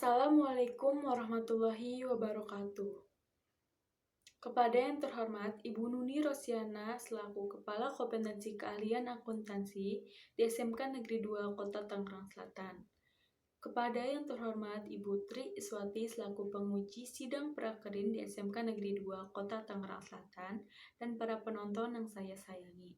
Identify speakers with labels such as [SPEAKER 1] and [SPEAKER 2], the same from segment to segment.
[SPEAKER 1] Assalamualaikum warahmatullahi wabarakatuh. Kepada yang terhormat Ibu Nuni Rosiana selaku Kepala Kompetensi Keahlian Akuntansi di SMK Negeri 2 Kota Tangerang Selatan. Kepada yang terhormat Ibu Tri Iswati selaku penguji sidang prakerin di SMK Negeri 2 Kota Tangerang Selatan dan para penonton yang saya sayangi.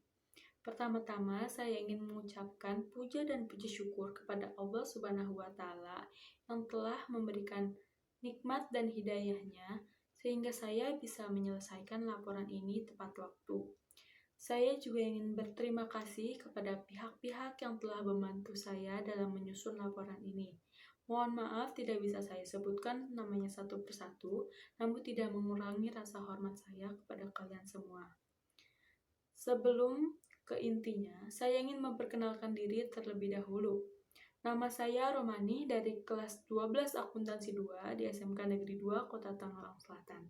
[SPEAKER 1] Pertama-tama, saya ingin mengucapkan puja dan puji syukur kepada Allah Subhanahu wa Ta'ala yang telah memberikan nikmat dan hidayahnya sehingga saya bisa menyelesaikan laporan ini tepat waktu. Saya juga ingin berterima kasih kepada pihak-pihak yang telah membantu saya dalam menyusun laporan ini. Mohon maaf tidak bisa saya sebutkan namanya satu persatu, namun tidak mengurangi rasa hormat saya kepada kalian semua. Sebelum ke intinya, saya ingin memperkenalkan diri terlebih dahulu. Nama saya Romani dari kelas 12 Akuntansi 2 di SMK Negeri 2 Kota Tangerang Selatan.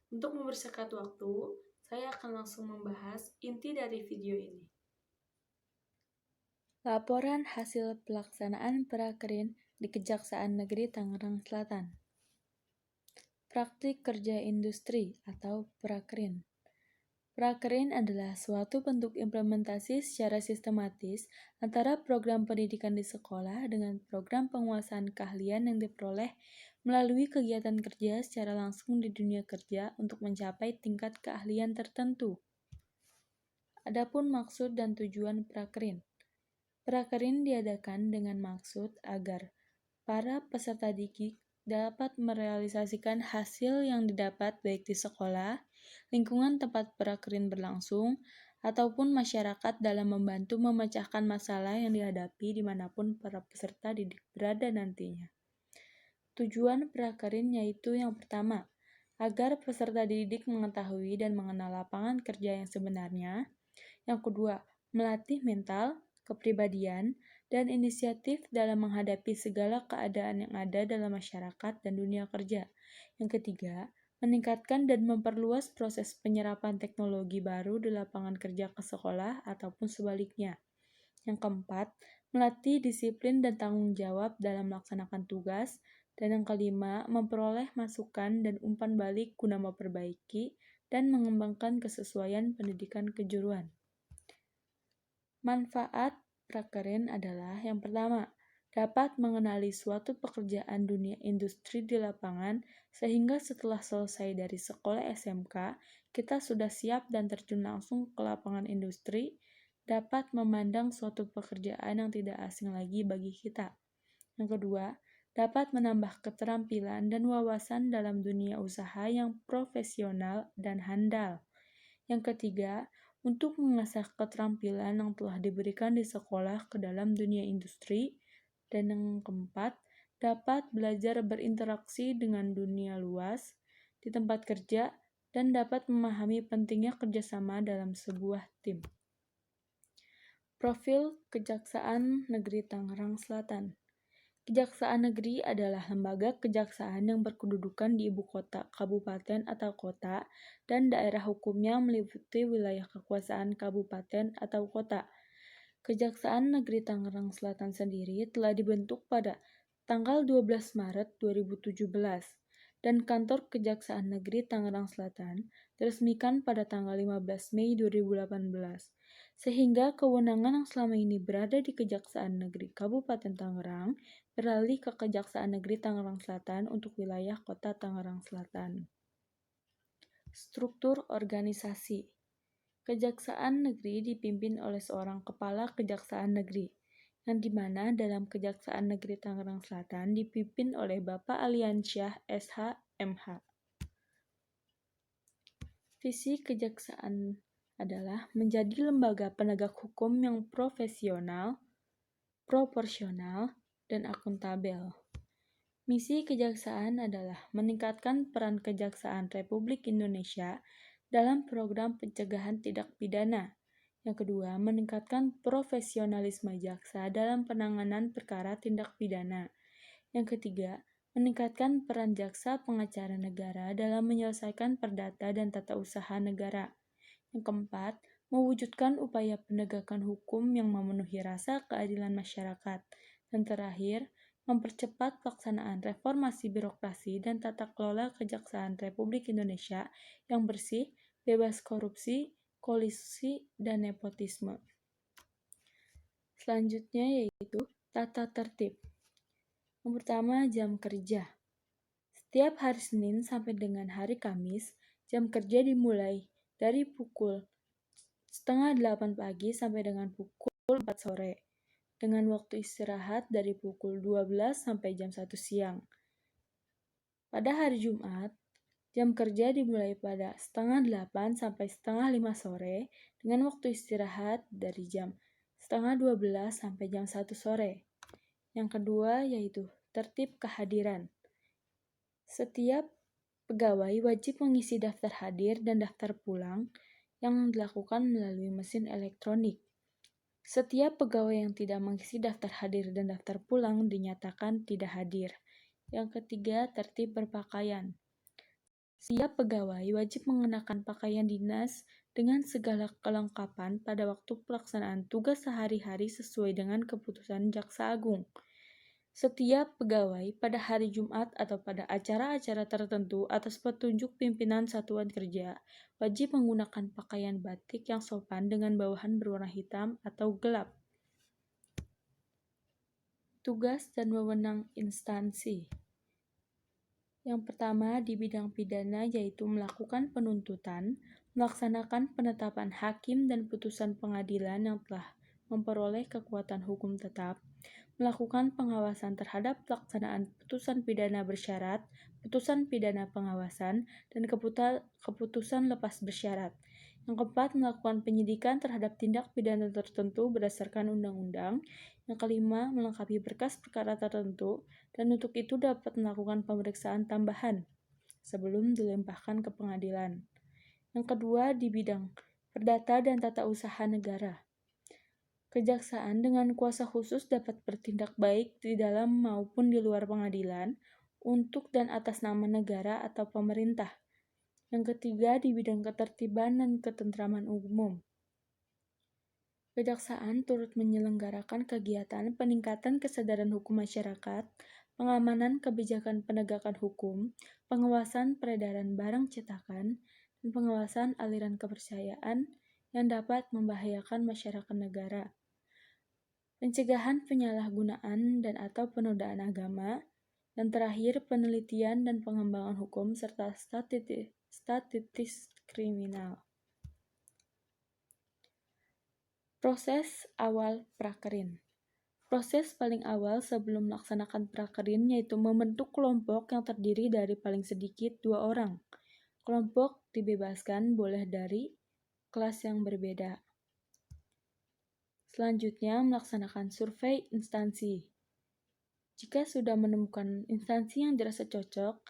[SPEAKER 1] Untuk mempersingkat waktu, saya akan langsung membahas inti dari video ini. Laporan hasil pelaksanaan prakerin di Kejaksaan Negeri Tangerang Selatan. Praktik kerja industri atau prakerin. Prakerin adalah suatu bentuk implementasi secara sistematis antara program pendidikan di sekolah dengan program penguasaan keahlian yang diperoleh melalui kegiatan kerja secara langsung di dunia kerja untuk mencapai tingkat keahlian tertentu. Adapun maksud dan tujuan prakerin. Prakerin diadakan dengan maksud agar para peserta didik dapat merealisasikan hasil yang didapat baik di sekolah, lingkungan tempat prakerin berlangsung, ataupun masyarakat dalam membantu memecahkan masalah yang dihadapi dimanapun para peserta didik berada nantinya. Tujuan prakerin yaitu yang pertama, agar peserta didik mengetahui dan mengenal lapangan kerja yang sebenarnya. Yang kedua, melatih mental, kepribadian, dan inisiatif dalam menghadapi segala keadaan yang ada dalam masyarakat dan dunia kerja. Yang ketiga, meningkatkan dan memperluas proses penyerapan teknologi baru di lapangan kerja ke sekolah ataupun sebaliknya. Yang keempat, melatih disiplin dan tanggung jawab dalam melaksanakan tugas. Dan yang kelima, memperoleh masukan dan umpan balik guna memperbaiki dan mengembangkan kesesuaian pendidikan kejuruan. Manfaat prakerin adalah yang pertama, dapat mengenali suatu pekerjaan dunia industri di lapangan sehingga setelah selesai dari sekolah SMK, kita sudah siap dan terjun langsung ke lapangan industri, dapat memandang suatu pekerjaan yang tidak asing lagi bagi kita. Yang kedua, dapat menambah keterampilan dan wawasan dalam dunia usaha yang profesional dan handal. Yang ketiga, untuk mengasah keterampilan yang telah diberikan di sekolah ke dalam dunia industri. Dan yang keempat, dapat belajar berinteraksi dengan dunia luas di tempat kerja dan dapat memahami pentingnya kerjasama dalam sebuah tim. Profil Kejaksaan Negeri Tangerang Selatan. Kejaksaan Negeri adalah lembaga kejaksaan yang berkedudukan di ibu kota, kabupaten atau kota, dan daerah hukumnya meliputi wilayah kekuasaan kabupaten atau kota. Kejaksaan Negeri Tangerang Selatan sendiri telah dibentuk pada tanggal 12 Maret 2017, dan kantor Kejaksaan Negeri Tangerang Selatan diresmikan pada tanggal 15 Mei 2018. Sehingga kewenangan yang selama ini berada di Kejaksaan Negeri Kabupaten Tangerang beralih ke Kejaksaan Negeri Tangerang Selatan untuk wilayah Kota Tangerang Selatan. Struktur organisasi. Kejaksaan Negeri dipimpin oleh seorang Kepala Kejaksaan Negeri, yang dimana dalam Kejaksaan Negeri Tangerang Selatan dipimpin oleh Bapak Aliansyah SH MH. Visi Kejaksaan adalah menjadi lembaga penegak hukum yang profesional, proporsional, dan akuntabel. Misi kejaksaan adalah meningkatkan peran Kejaksaan Republik Indonesia dalam program pencegahan tindak pidana. Yang kedua, meningkatkan profesionalisme jaksa dalam penanganan perkara tindak pidana. Yang ketiga, meningkatkan peran jaksa pengacara negara dalam menyelesaikan perdata dan tata usaha negara. Yang keempat, mewujudkan upaya penegakan hukum yang memenuhi rasa keadilan masyarakat. Dan terakhir, mempercepat pelaksanaan reformasi birokrasi dan tata kelola Kejaksaan Republik Indonesia yang bersih, bebas korupsi, kolusi, dan nepotisme. Selanjutnya yaitu tata tertib. Yang pertama, jam kerja. Setiap hari Senin sampai dengan hari Kamis, jam kerja dimulai dari pukul 7:30 pagi sampai dengan pukul 4 sore, dengan waktu istirahat dari pukul 12 sampai jam 1 siang. Pada hari Jumat, jam kerja dimulai pada 7:30 sampai 7:30 sore, dengan waktu istirahat dari jam 11:30 sampai jam 1 sore. Yang kedua yaitu tertib kehadiran. Setiap pegawai wajib mengisi daftar hadir dan daftar pulang yang dilakukan melalui mesin elektronik. Setiap pegawai yang tidak mengisi daftar hadir dan daftar pulang dinyatakan tidak hadir. Yang ketiga, tertib berpakaian. Setiap pegawai wajib mengenakan pakaian dinas dengan segala kelengkapan pada waktu pelaksanaan tugas sehari-hari sesuai dengan keputusan Jaksa Agung. Setiap pegawai pada hari Jumat atau pada acara-acara tertentu atas petunjuk pimpinan satuan kerja wajib menggunakan pakaian batik yang sopan dengan bawahan berwarna hitam atau gelap. Tugas dan wewenang instansi. Yang pertama di bidang pidana yaitu melakukan penuntutan, melaksanakan penetapan hakim dan putusan pengadilan yang telah memperoleh kekuatan hukum tetap, melakukan pengawasan terhadap pelaksanaan putusan pidana bersyarat, putusan pidana pengawasan, dan keputusan lepas bersyarat. Yang keempat, melakukan penyidikan terhadap tindak pidana tertentu berdasarkan undang-undang. Yang kelima, melengkapi berkas perkara tertentu, dan untuk itu dapat melakukan pemeriksaan tambahan sebelum dilimpahkan ke pengadilan. Yang kedua, di bidang perdata dan tata usaha negara. Kejaksaan dengan kuasa khusus dapat bertindak baik di dalam maupun di luar pengadilan untuk dan atas nama negara atau pemerintah. Yang ketiga, di bidang ketertiban dan ketentraman umum. Kejaksaan turut menyelenggarakan kegiatan peningkatan kesadaran hukum masyarakat, pengamanan kebijakan penegakan hukum, pengawasan peredaran barang cetakan, dan pengawasan aliran kepercayaan yang dapat membahayakan masyarakat negara. Pencegahan penyalahgunaan dan atau penodaan agama, dan terakhir penelitian dan pengembangan hukum serta statistik kriminal. Proses awal prakerin. Proses paling awal sebelum melaksanakan prakerin yaitu membentuk kelompok yang terdiri dari paling sedikit 2 orang. Kelompok dibebaskan boleh dari kelas yang berbeda. Selanjutnya, melaksanakan survei instansi. Jika sudah menemukan instansi yang dirasa cocok,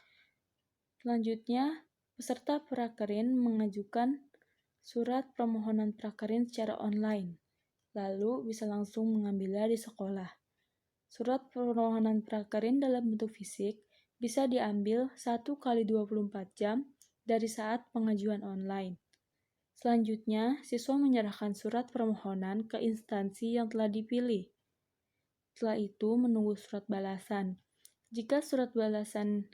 [SPEAKER 1] selanjutnya peserta prakerin mengajukan surat permohonan prakerin secara online, lalu bisa langsung mengambilnya di sekolah. Surat permohonan prakerin dalam bentuk fisik bisa diambil 1x24 jam dari saat pengajuan online. Selanjutnya, siswa menyerahkan surat permohonan ke instansi yang telah dipilih. Setelah itu, menunggu surat balasan. Jika surat balasan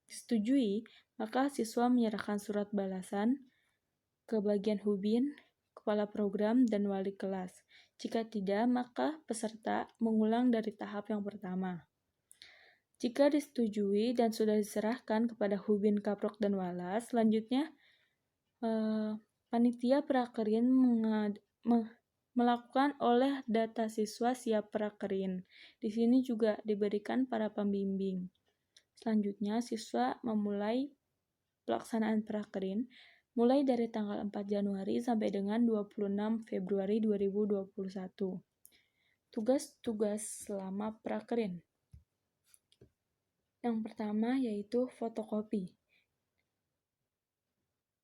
[SPEAKER 1] disetujui, maka siswa menyerahkan surat balasan ke bagian hubin, kepala program, dan wali kelas. Jika tidak, maka peserta mengulang dari tahap yang pertama. Jika disetujui dan sudah diserahkan kepada hubin, kaprok, dan walas, selanjutnya panitia prakerin melakukan olah data siswa siap prakerin. Di sini juga diberikan para pembimbing. Selanjutnya, siswa memulai pelaksanaan prakerin mulai dari tanggal 4 Januari sampai dengan 26 Februari 2021. Tugas-tugas selama prakerin. Yang pertama yaitu fotokopi,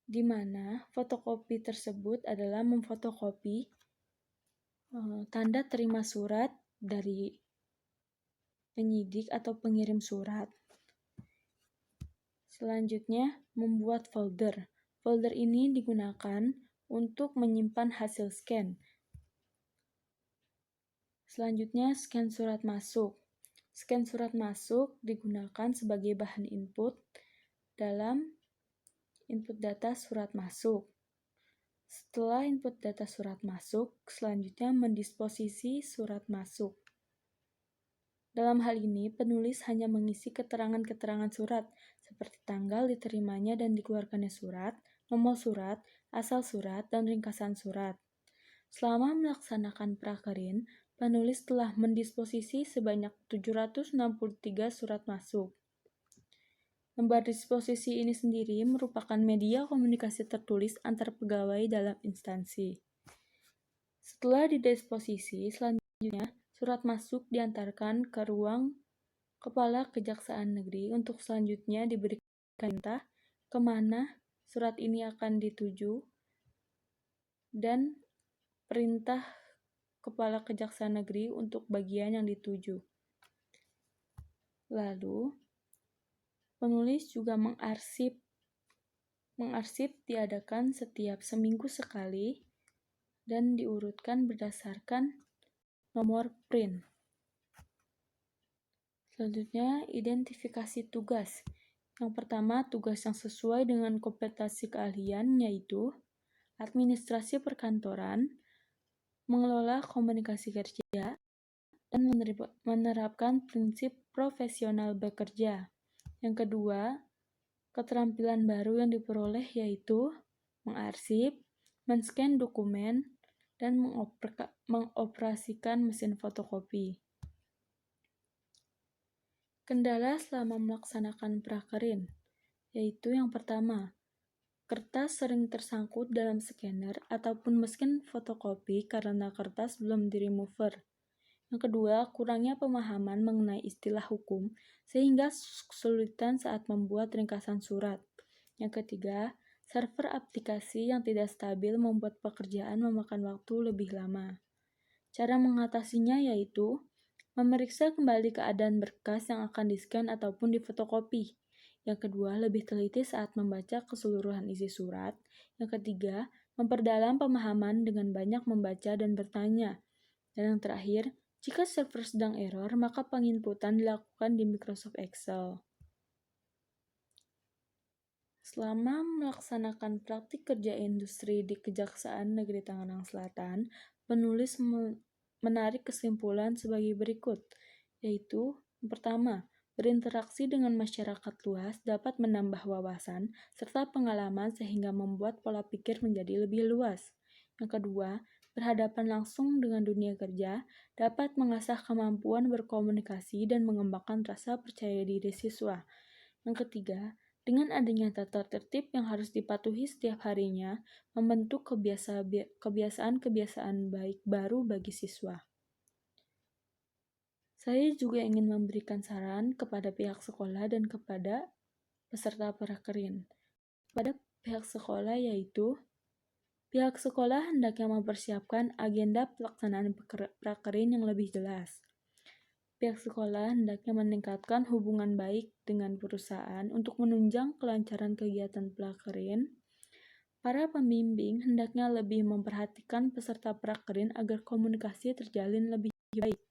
[SPEAKER 1] di mana fotokopi tersebut adalah memfotokopi tanda terima surat dari penyidik atau pengirim surat. Selanjutnya, membuat folder. Folder ini digunakan untuk menyimpan hasil scan. Selanjutnya, scan surat masuk. Scan surat masuk digunakan sebagai bahan input dalam input data surat masuk. Setelah input data surat masuk, selanjutnya mendisposisi surat masuk. Dalam hal ini, penulis hanya mengisi keterangan-keterangan surat, seperti tanggal diterimanya dan dikeluarkannya surat, nomor surat, asal surat, dan ringkasan surat. Selama melaksanakan prakerin, penulis telah mendisposisi sebanyak 763 surat masuk. Lembar disposisi ini sendiri merupakan media komunikasi tertulis antar pegawai dalam instansi. Setelah didisposisi, selanjutnya surat masuk diantarkan ke ruang Kepala Kejaksaan Negeri untuk selanjutnya diberikan perintah kemana surat ini akan dituju dan perintah Kepala Kejaksaan Negeri untuk bagian yang dituju. Lalu, penulis juga mengarsip diadakan setiap seminggu sekali dan diurutkan berdasarkan nomor print. Selanjutnya, identifikasi tugas. Yang pertama, tugas yang sesuai dengan kompetensi keahlian yaitu administrasi perkantoran, mengelola komunikasi kerja, dan menerapkan prinsip profesional bekerja. Yang kedua, keterampilan baru yang diperoleh yaitu mengarsip, men-scan dokumen, dan mengoperasikan mesin fotokopi. Kendala selama melaksanakan prakerin, yaitu yang pertama, kertas sering tersangkut dalam scanner ataupun mesin fotokopi karena kertas belum di-remover. Yang kedua, kurangnya pemahaman mengenai istilah hukum sehingga kesulitan saat membuat ringkasan surat. Yang ketiga, server aplikasi yang tidak stabil membuat pekerjaan memakan waktu lebih lama. Cara mengatasinya yaitu memeriksa kembali keadaan berkas yang akan di-scan ataupun difotokopi. Yang kedua, lebih teliti saat membaca keseluruhan isi surat. Yang ketiga, memperdalam pemahaman dengan banyak membaca dan bertanya. Dan yang terakhir, jika server sedang error, maka penginputan dilakukan di Microsoft Excel. Selama melaksanakan praktik kerja industri di Kejaksaan Negeri Tangerang Selatan, penulis menarik kesimpulan sebagai berikut, yaitu yang pertama, berinteraksi dengan masyarakat luas dapat menambah wawasan serta pengalaman sehingga membuat pola pikir menjadi lebih luas. Yang kedua, berhadapan langsung dengan dunia kerja dapat mengasah kemampuan berkomunikasi dan mengembangkan rasa percaya diri siswa. Yang ketiga, dengan adanya tata tertib yang harus dipatuhi setiap harinya, membentuk kebiasaan-kebiasaan baik baru bagi siswa. Saya juga ingin memberikan saran kepada pihak sekolah dan kepada peserta prakerin. Pada pihak sekolah yaitu, pihak sekolah hendaknya mempersiapkan agenda pelaksanaan prakerin yang lebih jelas. Pihak sekolah hendaknya meningkatkan hubungan baik dengan perusahaan untuk menunjang kelancaran kegiatan prakerin. Para pembimbing hendaknya lebih memperhatikan peserta prakerin agar komunikasi terjalin lebih baik.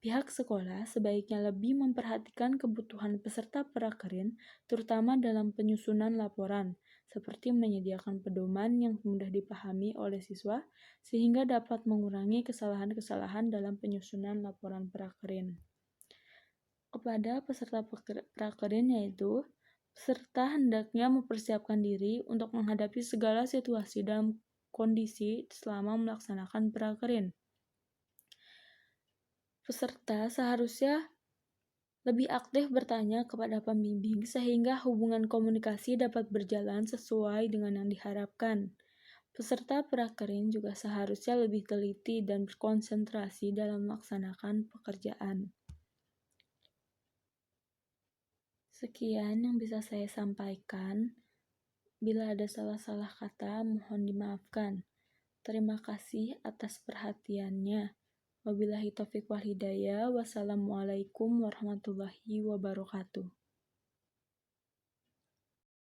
[SPEAKER 1] Pihak sekolah sebaiknya lebih memperhatikan kebutuhan peserta prakerin, terutama dalam penyusunan laporan, seperti menyediakan pedoman yang mudah dipahami oleh siswa, sehingga dapat mengurangi kesalahan-kesalahan dalam penyusunan laporan prakerin. Kepada peserta prakerin yaitu, peserta hendaknya mempersiapkan diri untuk menghadapi segala situasi dalam kondisi selama melaksanakan prakerin. Peserta seharusnya lebih aktif bertanya kepada pembimbing sehingga hubungan komunikasi dapat berjalan sesuai dengan yang diharapkan. Peserta prakerin juga seharusnya lebih teliti dan berkonsentrasi dalam melaksanakan pekerjaan. Sekian yang bisa saya sampaikan. Bila ada salah-salah kata, mohon dimaafkan. Terima kasih atas perhatiannya. Wabillahi taufiq wal hidayah. Wassalamualaikum warahmatullahi wabarakatuh.